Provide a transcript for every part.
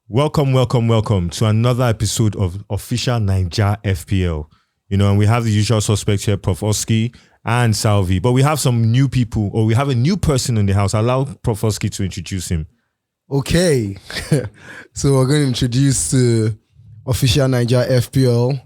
Welcome to another episode of official Naija FPL. And we have the usual suspects here, Prof Oskie and Salvy. But we have some new people, or we have a new person in the house. Allow Prof Oskie to introduce him. Okay. So we're going to introduce official Naija FPL,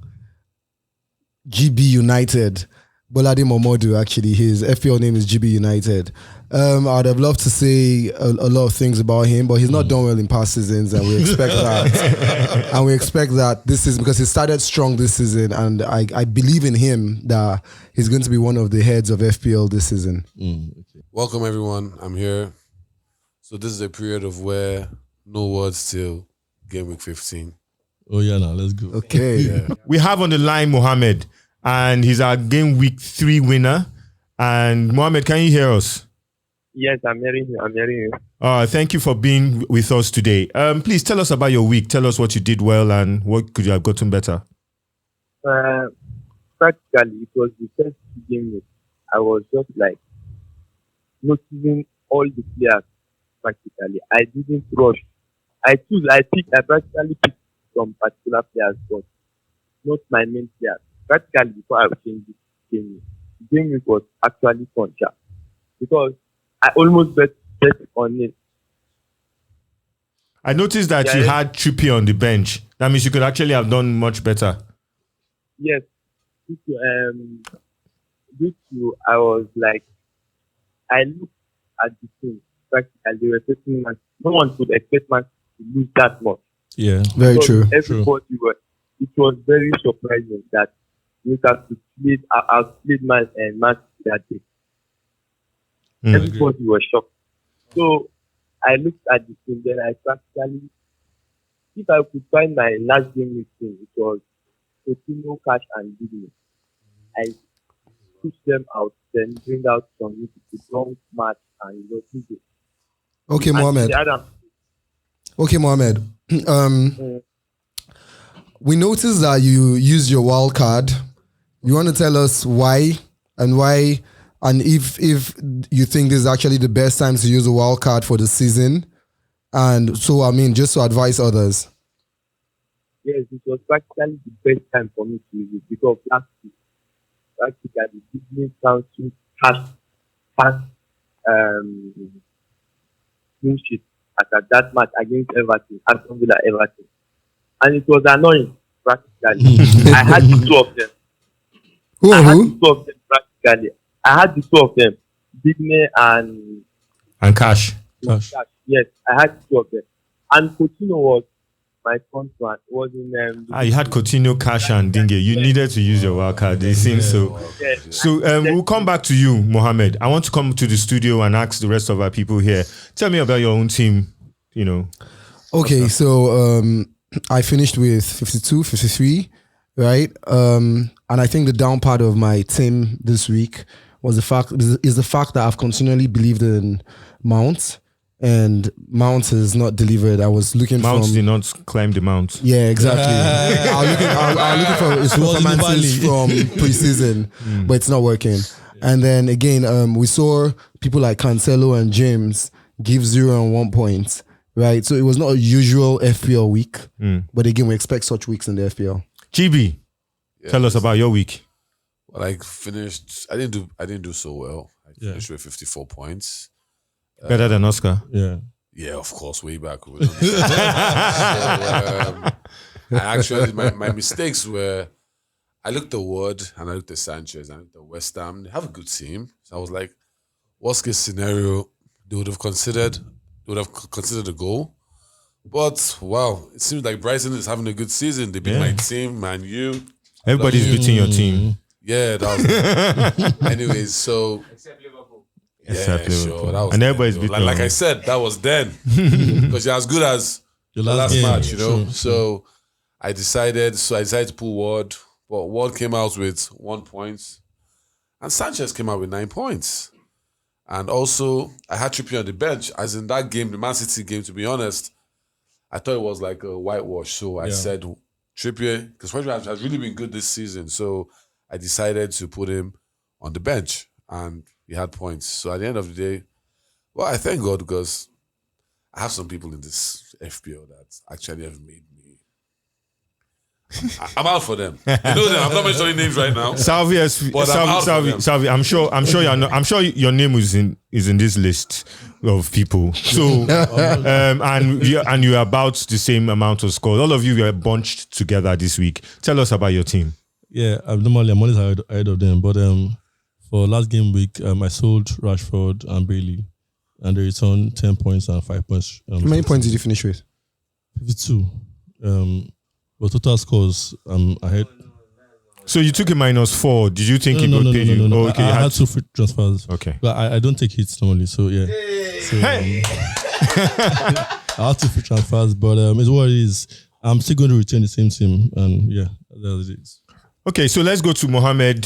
GB United. Bolade Momodu, actually. His FPL name is GB United. I'd have loved to say a lot of things about him, but he's not done well in past seasons, and we expect that. And we expect that this is because he started strong this season, and I believe in him that he's going to be one of the heads of FPL this season. Okay. Welcome, everyone. I'm here. So this is a period of where no words till Gameweek 15. Oh, yeah, now let's go. Okay. Yeah. We have on the line Mohammed, and he's our Game Week 3 winner. And Mohammed, can you hear us? Yes, I'm hearing you. Thank you for being with us today. Please tell us about your week. Tell us what you did well and what could you have gotten better. Practically, it was the first game week. I was just like noticing all the players. Practically, I didn't rush. I practically picked some particular players, but not my main players. Practically, before I changed this game week, the game week was actually fun, because I almost bet on it. I noticed that you had Teee on the bench. That means you could actually have done much better. Yes. Due to I was like, I looked at the team. Practically, they were taking match. No one could expect match to lose that much. Yeah, very true. Everybody were. It was very surprising that Newcastle outplayed match that day. Everybody was shocked. So I looked at the team, then I practically, if I could find my last game with team, it was Coutinho, Cash, and Abinibi. I push them out, then bring out some long match, and it was good. Okay, Mohammed. We noticed that you used your wild card. You want to tell us why, and if you think this is actually the best time to use a wild card for the season, and so just to advise others. Yes, it was practically the best time for me to use it because last week, practically Disney Council passed clean sheet at that match against Aston Villa Everton, and it was annoying. Practically, I had the two of them. Who? Practically. I had the two of them, Digne and Cash. Yes, I had the two of them. And Coutinho was my front one. Was in you had Coutinho, Cash, and Dinge. You needed to use your wildcard. It seems so. Yes. So we'll come back to you, Mohammed. I want to come to the studio and ask the rest of our people here. Tell me about your own team. Okay, so I finished with 52, 53, right? And I think the down part of my team this week was the fact that I've continually believed in Mount, and Mount has not delivered. I was looking Mount did not climb the Mount. Yeah, exactly. I was looking for his performances from preseason, but it's not working. And then again, we saw people like Cancelo and James give 0 and 1 point, right? So it was not a usual FPL week, but again, we expect such weeks in the FPL. GB, tell us about your week. Well, I finished. I didn't do so well. I finished with 54 points. Better than Oscar. Yeah, of course, way back. So, actually, my mistakes were, I looked at Ward and I looked at Sanchez and I looked at West Ham. They have a good team. So I was like, worst case scenario, they would have considered a goal. But wow, it seems like Brighton is having a good season. They beat my team, Man U. Everybody's beating your team. Yeah, that was anyways, so Except Liverpool. Sure, that was and everybody's beating like I said, that was then. Because you're as good as the last match, Sure. So I decided to pull Ward, but Ward came out with 1 point, and Sanchez came out with 9 points. And also, I had Trippier on the bench. As in that game, the Man City game, to be honest, I thought it was like a whitewash. So I said Trippier, because Trippier has really been good this season. So I decided to put him on the bench, and he had points. So at the end of the day, well, I thank God because I have some people in this FPL that actually have made me. I'm out for them. You know them. I'm not mentioning names right now. Salvy, But I'm out for them. Salvy. I'm sure you're not, I'm sure your name is in this list of people. So and you're about the same amount of scores. All of you were bunched together this week. Tell us about your team. Yeah, I'm always ahead of them. But for last game week, I sold Rashford and Bailey, and they returned 10 points and 5 points. How many points did you finish with? 52. But total scores, ahead. So you took a -4. Did you think he would pay you? No. Oh, okay, I had 2 free transfers. Okay. But I don't take hits normally, so yeah. So, Hey! I had 2 free transfers, but it's what it is. I'm still going to retain the same team, and yeah, that's it. Okay, so let's go to Mohammed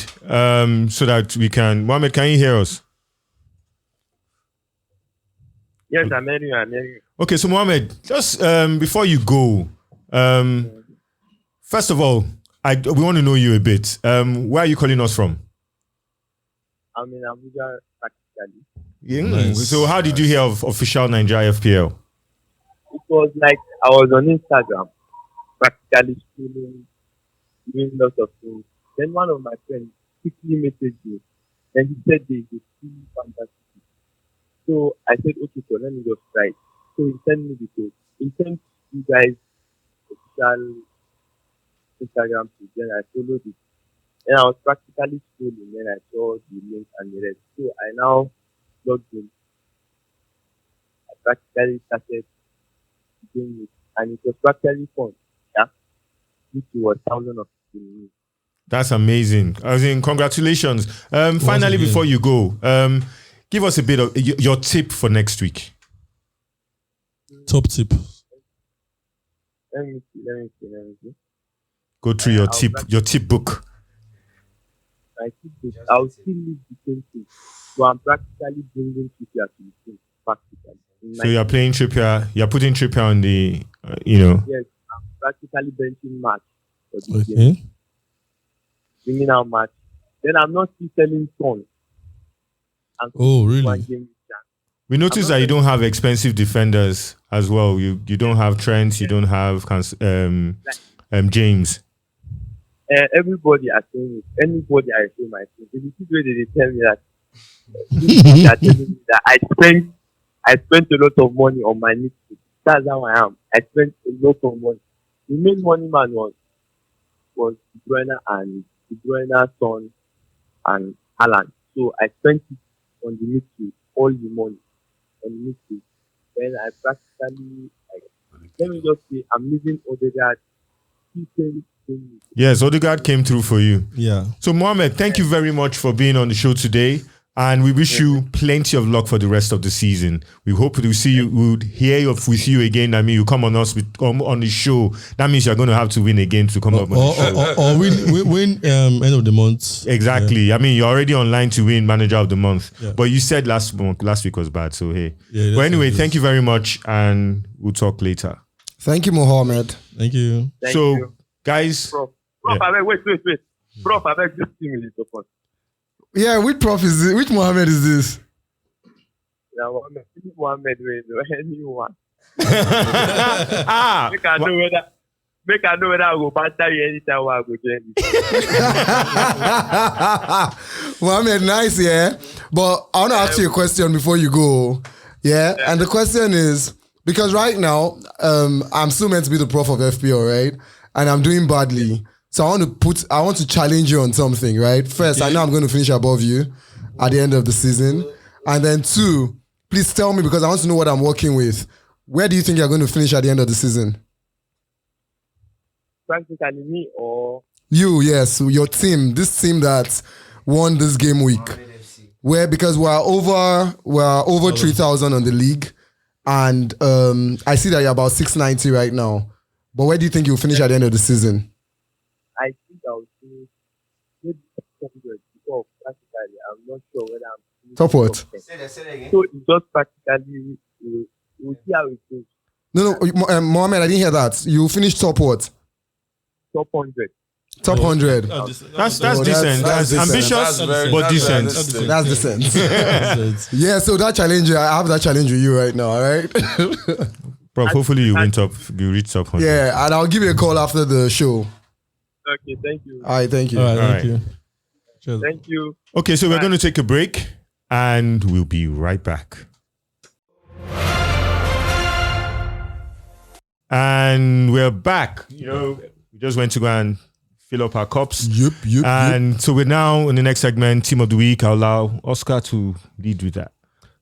so that we can. Mohammed, can you hear us? Yes, I'm hearing you. Okay, so Mohammed, just before you go, first of all, we want to know you a bit. Where are you calling us from? I'm in Abuja practically. Yeah. Nice. So how did you hear of official Naija FPL? It was like I was on Instagram, practically streaming, doing lots of things. Then one of my friends quickly messaged me, and he said there's a really fantastic. So I said, okay, so let me just try it. So he sent me the code. He sent you guys official Instagram page, then I followed it. And I was practically scrolling, then I saw the link and the rest. So I now logged in. I practically started doing it, and it was practically fun. Yeah, which was thousands of people in it. That's amazing. I mean, congratulations. Finally, again. before you go, give us a bit of your tip for next week. Top tip. Let me see. Go through your tip book. I think I'll still leave the same thing. So I'm practically bringing Trippier to the team, practically. So you're playing Trippier. You're putting Trippier on the, Yes, I'm practically benching match for this game. Okay. Bringing out match. Then I'm not still selling Son. Oh, really? One game We noticed that you don't have expensive defenders as well. You don't have Trent. You don't have James. Everybody are saying it. Anybody I say my team. If you see where they tell me that, they are telling me that I spent a lot of money on my midfield. That's how I am. I spent a lot of money. The main money man was De Bruyne, Son, and Haaland. So I spent it on the midfield, all the money on the midfield. Then I practically, let me just say, I'm leaving Odegaard. Yes, Odegaard came through for you. Yeah. So Mohammed, thank you very much for being on the show today. And we wish you plenty of luck for the rest of the season. We hope to see you, we would hear with you again. I mean, you come on on the show. That means you're going to have to win again to come up on the show. Or win end of the month. Exactly. Yeah. I mean, you're already online to win Manager of the Month. Yeah. But you said last week was bad. So, hey. Yeah, but anyway, thank you very much. And we'll talk later. Thank you, Mohammed. Thank you. Thank so, you. guys. Prof, Yeah. wait. Prof, I beg just 2 minutes of us. Yeah, which prof is this? Which Mohammed is this? Yeah, Mohammed, anyone. Ah, Make I know whether I go banter you anytime I go join you. Mohammed, nice, yeah. But I want to ask you a question before you go. Yeah, and the question is, because right now, I'm still meant to be the prof of FPL, right? And I'm doing badly. So I want to challenge you on something, right? First, I know I'm going to finish above you at the end of the season. And then 2, please tell me, because I want to know what I'm working with. Where do you think you're going to finish at the end of the season? Practically me or You, yes, your team, this team that won this game week. Where, because we're over 3,000 on the league. And I see that you're about 690 right now. But where do you think you'll finish at the end of the season? I think I'll finish maybe 600 because practically I'm not sure whether I'm Top what? Say that again. So it's just practically we'll see how it goes. No, Mohammed, I didn't hear that. You finished top what? Top 100. Top 100. That's Oh, decent. that's That's decent. ambitious, very- but decent. That's decent. Yeah, so that challenge, I have that challenge with you right now, all right? Bro, hopefully you reach top 100. Yeah, and I'll give you a call after the show. Okay, thank you. All right, thank you. All right, All thank right. you. Cheers. Thank you. Okay, so we're going to take a break and we'll be right back. And we're back. You know, we just went to go and fill up our cups. Yep. And so we're now in the next segment, Team of the Week. I'll allow Oscar to lead with that.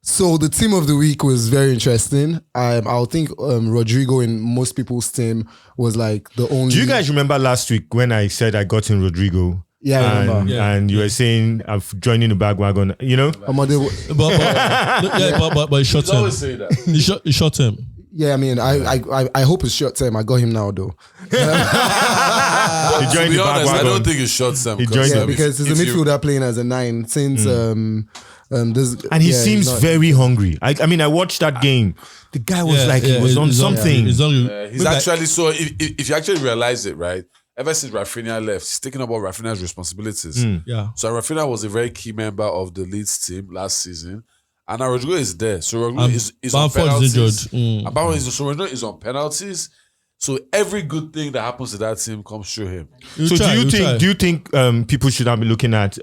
So the team of the week was very interesting. I'll think Rodrigo in most people's team was like the only. Do you guys remember last week when I said I got in Rodrigo? Yeah, I remember. And, Yeah. and you were saying I'm joining the bandwagon, you know? Amade, But it's short He's term. always saying that. It's short term. yeah, I mean, I hope it's short term. I got him now though. He To joined be the honest, I bandwagon. don't think it's short term. He joined Yeah, them. because he's a if you- midfielder playing as a 9 since this. And he yeah, seems he's not- very hungry. I mean, I watched that game. The guy was he was on he's something. He's on. He's actually so. If you actually realize it, right? Ever since Rafinha left, he's taking up all Rafinha's responsibilities. Yeah. So Rafinha was a very key member of the Leeds team last season, and now Rodrigo is there. So Rodrigo is on Bamford penalties. is injured. And Bamford so Rodrigo is on penalties. So every good thing that happens to that team comes through him. So do you think people should have been looking at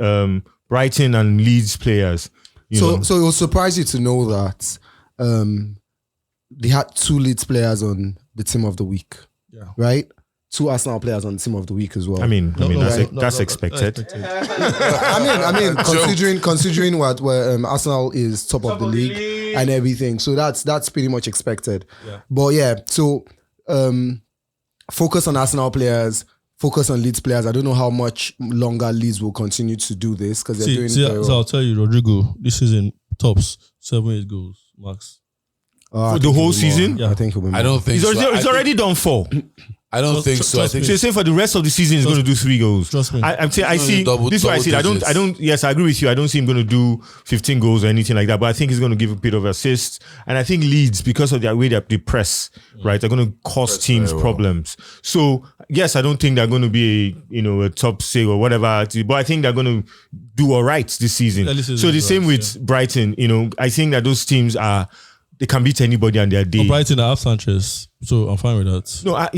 Brighton and Leeds players? So it will surprise you to know that they had 2 Leeds players on the team of the week. Yeah. Right? 2 Arsenal players on the team of the week as well. I mean, that's no, expected. I mean, considering what where Arsenal is top of the league and everything, so that's pretty much expected. Yeah. But yeah, so focus on Arsenal players, focus on Leeds players. I don't know how much longer Leeds will continue to do this because they're doing very well. So I'll tell you, Rodrigo, this season tops 7-8 goals max. I For the think whole it'll be more. season? I think it'll be more. I don't think He's already done 4. I don't think so. I trust think So you're saying for the rest of the season he's going to do 3 goals. Trust me. I see. Double- This is what I double see. I digits. don't. Yes, I agree with you. I don't see him going to do 15 goals or anything like that. But I think he's going to give a bit of assists. And I think Leeds, because of the way they press, right, they're going to cause teams very well. problems. So yes, I don't think they're going to be a top 6 or whatever. But I think they're going to do all right this season. Yeah, this season So the is same right, with Brighton. I think that those teams they can beat anybody on their day. But Brighton, I have Sanchez, so I'm fine with that. No, I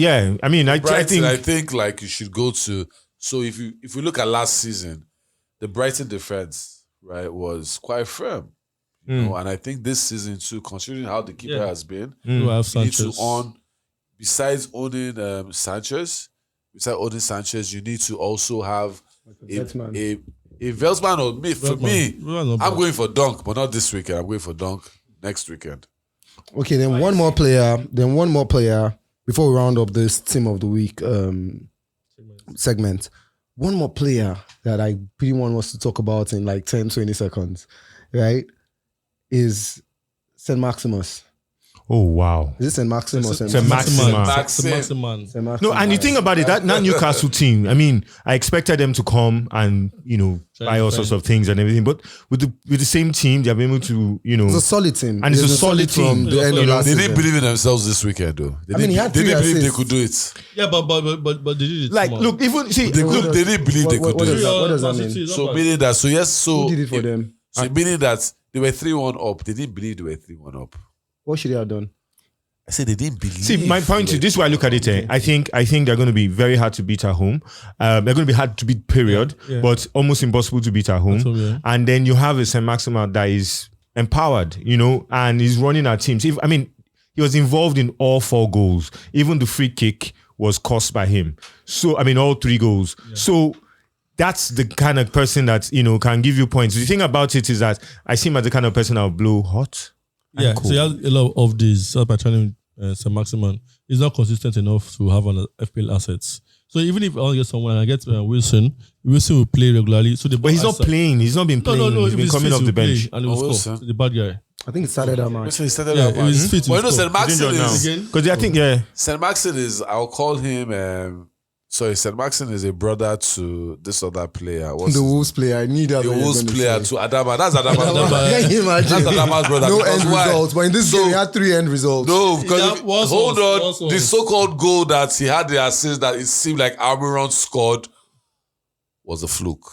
mean, I Brighton, I think think like you should go to. So if you look at last season, the Brighton defense, right, was quite firm. You know, and I think this season too, considering how the keeper Yeah. has been, I have you need Sanchez. to besides owning Sanchez, you need to also have Veltman. a Veltman or me. For me, Veltman not I'm bad. going for Dunk, but not this weekend. I'm going for Dunk next weekend. Okay, then one more player before we round up this team of the week segment. One more player that I pretty want us to talk about in like 10, 20 seconds, right? Is St. Maximus. oh wow. Is it St. Maximus or St. St. Maximus. Maximan. St. Maximus. No, and you think about it, that Newcastle team, I mean, I expected them to come and, buy all sorts of things and everything. But with the same team, they've been able to, It's a solid team. And it's They've a been solid from team. the end of last They season. didn't believe in themselves this weekend, though. They he had didn't 3 believe they assists. could do it. Yeah, but they did it. like, smart. look, even, see, They look, didn't believe they could what do does it. that- what does that Man mean? City, it's So not bad. meaning that, so Who did it for them? So meaning that they were 3-1 up. They didn't believe they were 3-1 up. What should they have done? I said they didn't believe. see, my point is, this is why I look at it. I think they're going to be very hard to beat at home. They're going to be hard to beat, period, Yeah. but almost impossible to beat at home. That's all, yeah. And then you have a St. Maximin that is empowered, and he's running our teams. He was involved in all 4 goals. Even the free kick was caused by him. So, all 3 goals. Yeah. So that's the kind of person that, can give you points. The thing about it is that I see him as the kind of person that will blow hot. Yeah, cool. so he has a lot of these. That's by telling St. Maximan. He's not consistent enough to have an FPL assets. So even if I want to get someone, I get Wilson will play regularly. So But he's not playing. He's not been playing. No. He's been coming off the bench. And he will Wilson. score. The bad guy. I think it started that match. So he started Yeah, out it was fit. Well, you know, score. St. Maxim Injured now. is Again? Because I think, St. Maxim is. I'll call him. St. Maxim is a brother to this other player. What's The Wolves player. I need that. the what you're Wolves gonna player say. to Adama? That's Adama's brother. Can you imagine? That's Adama's brother. No Because end why? results. But in this So- game, he had 3 end results. No, because Yeah, once hold was, on. once The was. so-called goal that he had the assist that it seemed like Almiron scored was a fluke.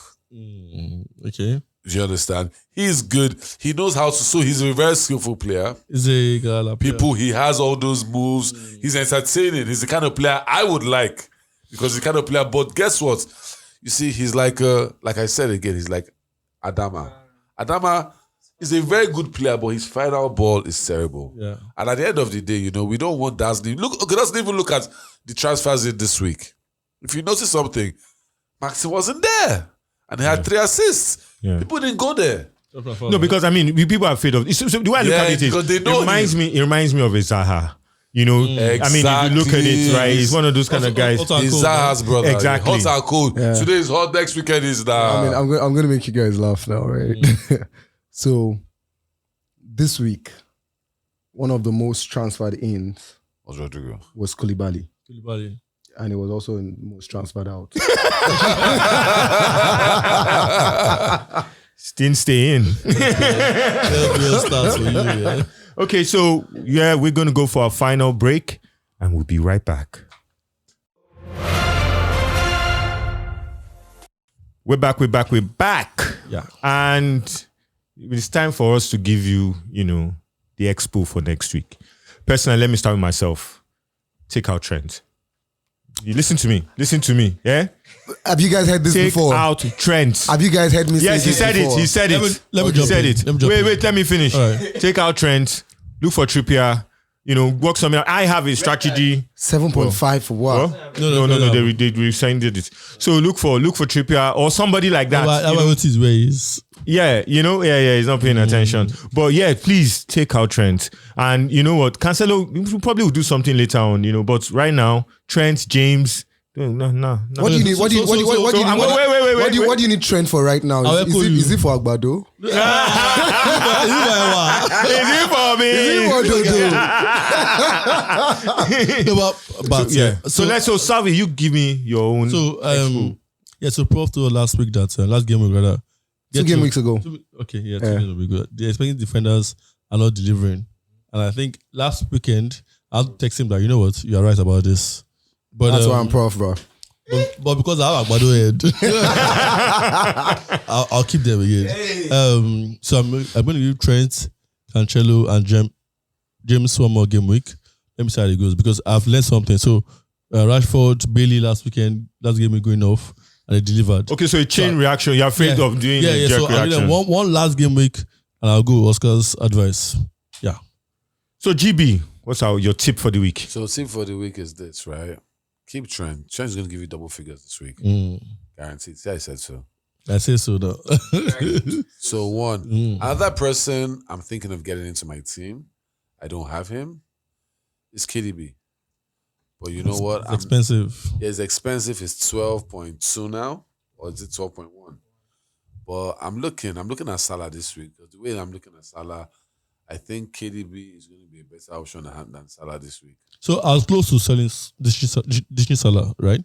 Okay. Do you understand? He's good. He knows how to. So he's a very skillful player. He's a gala player. People, he has all those moves. He's entertaining. He's the kind of player I would like because he's the kind of player. But guess what? You see, he's like I said again, he's like Adama. Adama is a very good player, but his final ball is terrible. Yeah. And at the end of the day, you know, we don't want Dasley. Let's even look at the transfers in this week. If you notice something, Maxi wasn't there. And he had 3 assists. Yeah. People didn't go there. No, because I mean, people are afraid of it. So the way I look at it is, because they know it reminds me of a Zaha. You know, I mean, if you look at it, right, he's one of those kind of guys. He's Zaha's brother. Exactly. Hot and cold. Yeah. Today is hot, next weekend is the... I mean, I'm going to make you guys laugh now, right? So, this week, one of the most transferred ins was Rodrigo. was Koulibaly. Koulibaly. And it was also the most transferred out. Didn't stay in. Real starts for you, yeah. Okay, so yeah, we're going to go for our final break and we'll be right back. We're back. Yeah. And it's time for us to give you, you know, the expo for next week. Personally, let me start with myself. Take out Trent. You listen to me, yeah? Have you guys heard this Take before? out Trent. Have you guys heard me say Yes, he this said before? it. He said it. Let me He jump said in. it. Let me jump in. Wait, let me finish. All right. Take out Trent. Look for Trippier. You know, work something out. I have a strategy. 7.5 for what? No. They resigned it. So look for Trippier or somebody like that. How you know? about his ways? Yeah, you know, he's not paying attention. But yeah, please take out Trent. And you know what? Cancelo probably will do something later on, you know, but right now, Trent, James, no. What do you need? What do you need Trent for right now? Is it for Agbado? Is it for me? So Salvy, you give me your own. So Prof told last week that last game week rather. 2 game weeks ago. 2 games will be good. The expecting defenders are not delivering, and I think last weekend I'll text him that, you know what, you are right about this. But that's why I'm Prof, bro. But because I have Agbado head, I'll keep them again. So I'm going to give Trent, Cancelo, and James one more game week. Let me see how it goes because I've learned something. So Rashford, Bailey last game week going off, and they delivered. Okay, so a chain reaction. You're afraid of doing a jerk reaction. One last game week, and I'll go Oscar's advice. Yeah. So GB, what's your tip for the week? So tip for the week is this, right? Keep Trent. Trent's going to give you double figures this week. Guaranteed. See, I said so. I say so, though. So one. Another person I'm thinking of getting into my team, I don't have him, is KDB. But you know what? It's expensive. Yeah, it's expensive. It's 12.2 now. Or is it 12.1? But I'm looking at Salah this week. Because the way I'm looking at Salah, I think KDB is going to be a better option than Salah this week. So I was close to selling Disney Salah, right?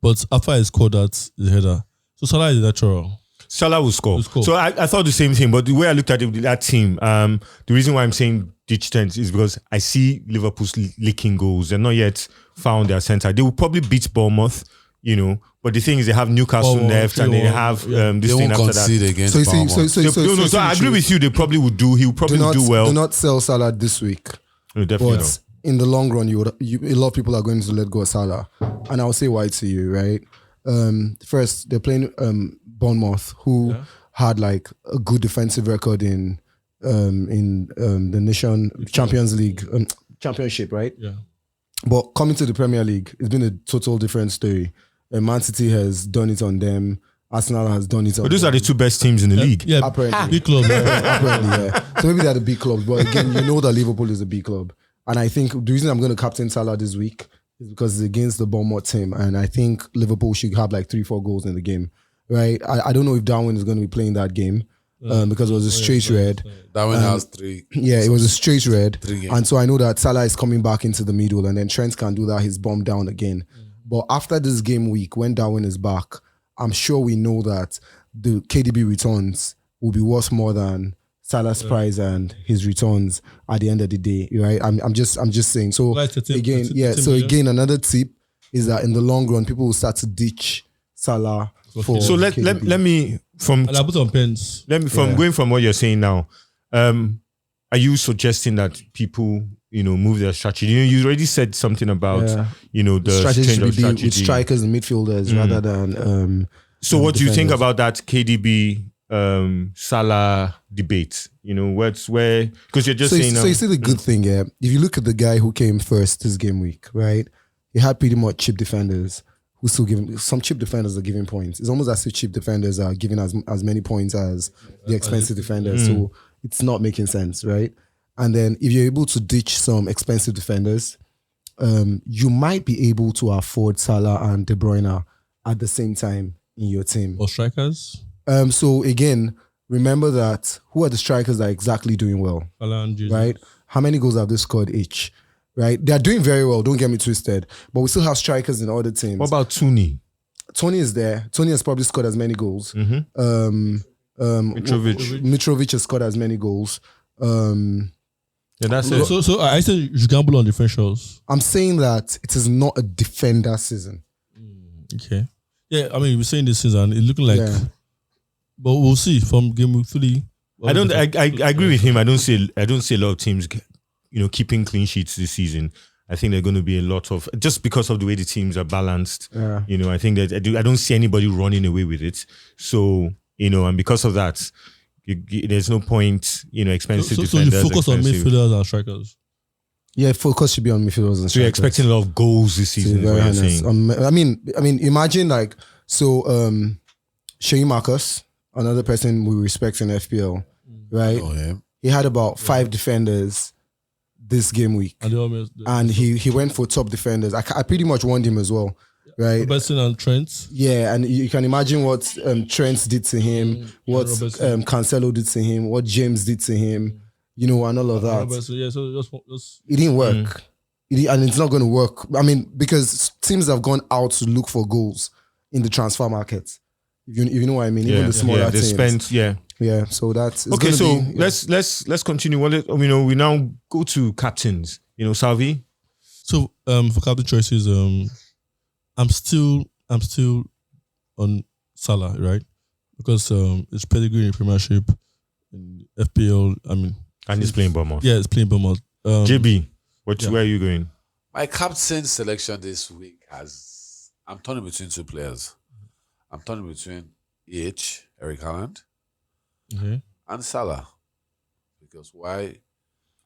But after I scored that, the header. So Salah is natural. Salah will score. So I thought the same thing, but the way I looked at it with that team, the reason why I'm saying ditch Trent is because I see Liverpool's leaking goals. They're not yet found their centre. They will probably beat Bournemouth, you know. But the thing is, they have Newcastle left, and they have this they thing won't after concede that. against So I agree with you. They probably would do. He will probably do well. Do not sell Salah this week. No, definitely But not. in the long run, a lot of people are going to let go of Salah, and I'll say why to you, right? First, they're playing Bournemouth, who had like a good defensive record in the Champions League championship, right? Yeah. But coming to the Premier League, it's been a total different story. Man City has done it on them. Arsenal has done it on them. But those are the 2 best teams in the league. Yeah, Apparently. big club. Apparently, yeah. So maybe they're the big clubs, but again, you know that Liverpool is a big club. And I think the reason I'm going to captain Salah this week is because it's against the Bournemouth team. And I think Liverpool should have like 3-4 goals in the game, right? I don't know if Darwin is going to be playing that game because it was a straight red. Darwin has 3. Yeah, it was a straight red. 3 games. And so I know that Salah is coming back into the middle and then Trent can do that. He's bombed down again. But after this game week, when Darwin is back, I'm sure we know that the KDB returns will be worth more than Salah's price and his returns at the end of the day, right? I'm just saying. So again, another tip is that in the long run, people will start to ditch Salah for So let KDB. me from And I put on pens. going from what you're saying now. Are you suggesting that people, move their strategy? You already said something about, the strategy change should of be strategy. with strikers and midfielders rather than. So what do you think defenders. about that KDB Salah debate? Where because you're just So, saying. so you see the good thing, yeah. If you look at the guy who came first this game week, right? He had pretty much cheap defenders who still giving some cheap defenders are giving points. It's almost as if cheap defenders are giving as many points as the expensive defenders. So it's not making sense, right? And then if you're able to ditch some expensive defenders, you might be able to afford Salah and De Bruyne at the same time in your team. Or strikers. So again, remember that who are the strikers that are exactly doing well, Salah and Jesus. right? How many goals have they scored each? Right? They're doing very well, don't get me twisted. But we still have strikers in other teams. What about Tuni? Tony is there. Tony has probably scored as many goals. Mitrovic has scored as many goals. Yeah, that's it. So I said you should gamble on differentials. I'm saying that it is not a defender season. Okay. Yeah, I mean, we're saying this season, it's looking like, Yeah. but we'll see from game week 3. I agree with him. I don't see a lot of teams, keeping clean sheets this season. I think there are going to be a lot of, just because of the way the teams are balanced. Yeah. I think that I don't see anybody running away with it. So, and because of that, there's no point, expensive So defenders. you focus on expensive- midfielders and strikers. Yeah, focus should be on midfielders and So you're strikers. expecting a lot of goals this To season, be is what very you're honest. saying. I mean, imagine Shea Marcus, another person we respect in FPL, right? Oh, yeah. He had about 5 defenders this game week, And they almost, and he went for top defenders. I pretty much warned him as well, right? Robertson and Trent. Yeah, and you can imagine what Trent did to him, what Robertson. Cancelo did to him, what James did to him, and all of that. Robertson, yeah, so just It didn't work. And it's not going to work. I mean, because teams have gone out to look for goals in the transfer market. If you know what I mean, even the smaller they teams. spent, Yeah, so that's it's Okay, gonna so be, let's continue. We now go to captains. Salvi. So for captain choices, I'm still on Salah, right? Because it's pedigree in the Premiership, in FPL. I mean, And he's playing Bournemouth. yeah, it's playing Bournemouth. JB, where are you going? My captain selection this week I'm turning between 2 players. I'm turning between Eric Haaland, Okay. and Salah. Because why?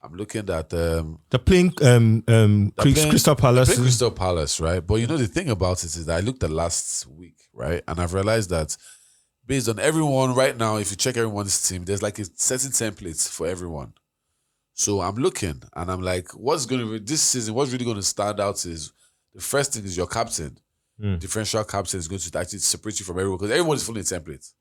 I'm looking at They're playing Crystal Palace. Play Crystal Palace, right? But the thing about it is that I looked at last week, right? And I've realized that based on everyone right now, if you check everyone's team, there's like a certain templates for everyone. So I'm looking and I'm like, this season, what's really going to stand out is the first thing is your captain. Differential captain is going to actually separate you from everyone because everyone is following templates.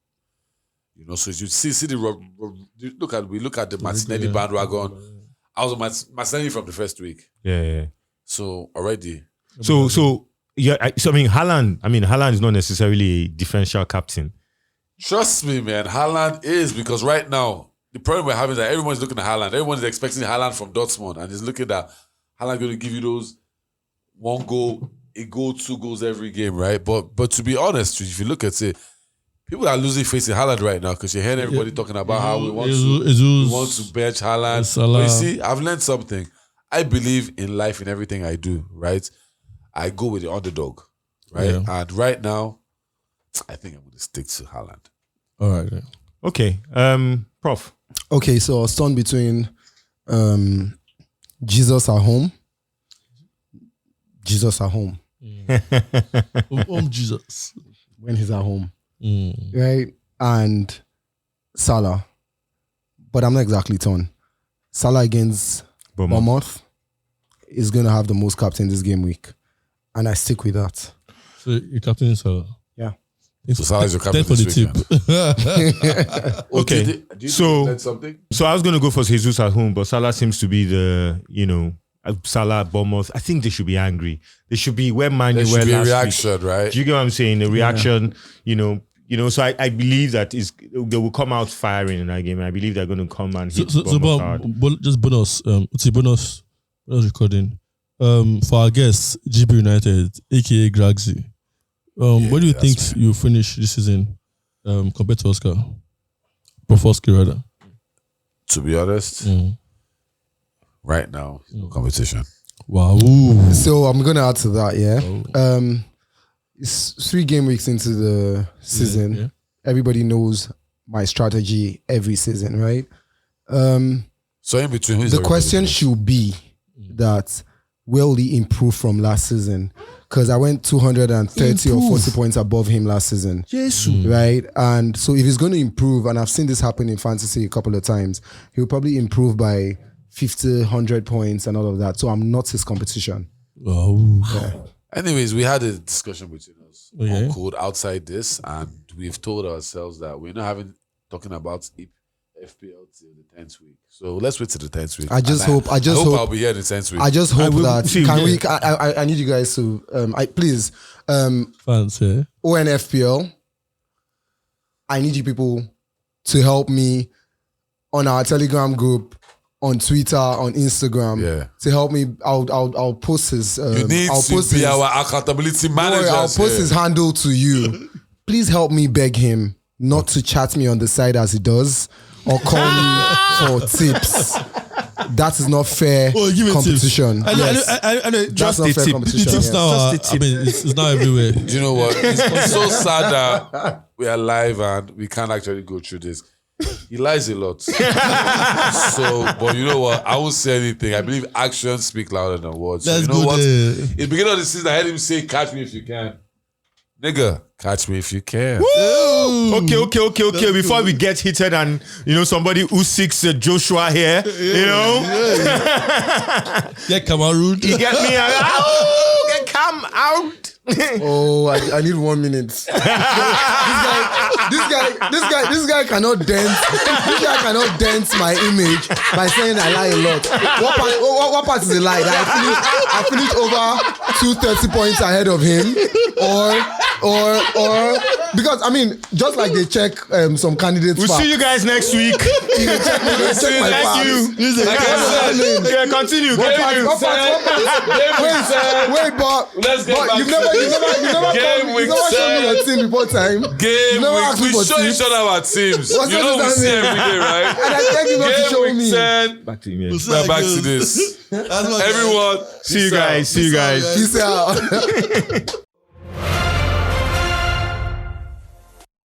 So you see we look at the Martinelli bandwagon. I was on Martinelli from the first week. Yeah. So already. So Haaland is not necessarily a differential captain. Trust me, man. Haaland is, because right now, the problem we're having is that everyone's looking at Haaland. Everyone's expecting Haaland from Dortmund and is looking at Haaland going to give you those 1 goal, a goal, 2 goals every game, right? But to be honest, if you look at it, people are losing faith in Haaland right now because you're hearing everybody talking about how we want to bench Haaland. But you see, I've learned something. I believe in life, in everything I do, right? I go with the underdog, right? Yeah. And right now, I think I'm going to stick to Haaland. All right. Yeah. Okay. Prof. okay. So I was torn between Jesus at home. Jesus. When he's at home. Right? And Salah. But I'm not exactly torn. Salah against Bournemouth is going to have the most captain this game week. And I stick with that. So your captain is Salah. Yeah. So Salah's your captain for the this tip. weekend. Okay. Do you So- learn something? So I was going to go for Jesus at home, but Salah seems to be the, Salah at Bournemouth. I think they should be angry. They should be where Man There U should were be a last week. reaction, right? Do you get what I'm saying? A reaction, so I believe that they will come out firing in that game. I believe they're going to come and hit Bournemouth hard. Just bonus. Bonus recording. For our guest, GB United, aka Gragsy. Where do you think you finish this season compared to Oscar? Prof Oskie, rather. To be honest, right now, no competition. Wow. So I'm gonna add to that. Yeah. It's 3 game weeks into the season. Yeah. Everybody knows my strategy every season, right? So in between, who's The question should be that will he improve from last season? Because I went 230 or 40 points above him last season. Yes. Right? And so if he's going to improve, and I've seen this happen in fantasy a couple of times, he'll probably improve by 50, 100 points and all of that. So I'm not his competition. Wow. Yeah. Anyways, we had a discussion between us Okay. on code outside this, and we've told ourselves that we're not talking about FPL till the 10th week. So let's wait till the 10th week. I hope I'll be here in the 10th week. I just hope that see, can yeah. we? I need you guys to please Fans, yeah. ONFPL. I need you people to help me on our Telegram group, on Twitter, on Instagram. Yeah. To help me, I'll post his. You need I'll to post be his, our accountability manager. I'll post his handle to you. Please help me beg him not to chat me on the side as he does, or call me for tips. That is not fair Oh, give me competition. tips. Yes. I know. That's not fair The competition. tips Yes. now. Just the tip. I mean, it's now everywhere. Do you know what? It's so sad that we are live and we can't actually go through this. He lies a lot. So, but you know what? I won't say anything. I believe actions speak louder than words. So That's you know good, what? eh. In the beginning of the season, I heard him say, "Catch me if you can." Nigga, catch me if you can. Okay. Before we get heated and somebody who seeks Joshua here, Yeah, Cameroon. you get me? Oh, come out. Oh, I need 1 minute. This guy cannot dent. This guy cannot dent my image by saying I lie a lot. What part is a lie? That I finished over 230 points ahead of him, or because I mean, just like they check some candidates. We'll see you guys next week. Check my Thank facts. you. Okay, continue. What part? Wait, but Let's get back you've to never Game week shown me your team before time. Game never week. asked me We for show tips. each other our teams. What's You know we that see mean? every day, right? And I thank you not to Game show week me. 10. Back to you. We're back to this. Everyone, See you guys. Peace out.